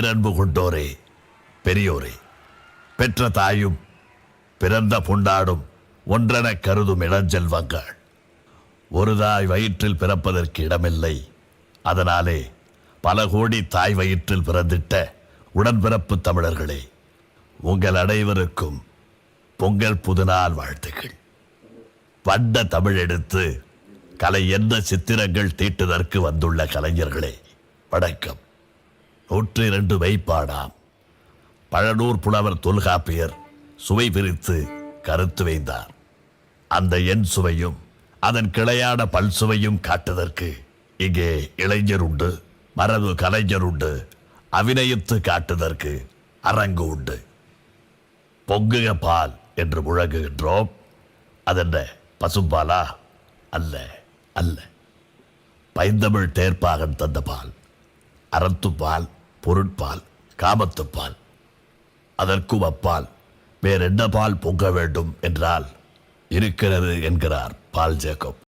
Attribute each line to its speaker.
Speaker 1: பேரன்பு கொண்டோரே, பெரியோரே, பெற்ற தாயும் பிறந்த புண்டாடும் ஒன்றென கருதும் இளஞ்செல்வங்கள். ஒரு தாய் வயிற்றில் பிறப்பதற்கு இடமில்லை. அதனாலே பல கோடி தாய் வயிற்றில் பிறந்திட்ட உடன்பிறப்பு தமிழர்களே, உங்கள் அனைவருக்கும் பொங்கல் புதுநாள் வாழ்த்துக்கள். வண்ண தமிழ் எடுத்து கலை என்ன சித்திரங்கள் தீட்டுதற்கு வந்துள்ள கலைஞர்களே, வணக்கம். 102 மெய்ப்பாடாம் பழனூர் புலவர் தொல்காப்பியர் சுவை பிரித்து கருத்து வைத்தார். அந்த எண் சுவையும் அதன் கிளையான பல் சுவையும் காட்டுதற்கு இங்கே இளைஞர் உண்டு, மரபு கலைஞர் உண்டு, அபிநயித்து காட்டுதற்கு அரங்கு உண்டு. பொங்குக பால் என்று முழங்குகின்றோம். அதென்ன பசும்பாலா? அல்ல அல்ல, பைந்தமிழ் தேர்ப்பாகன் தந்த பால், அறத்துப்பால், பொருட்பால், காமத்துப்பால். அதற்கும் அப்பால் வேறென்ன பால் பொங்க வேண்டும் என்றால் இருக்கிறது என்கிறார் பால் ஜேக்கப்.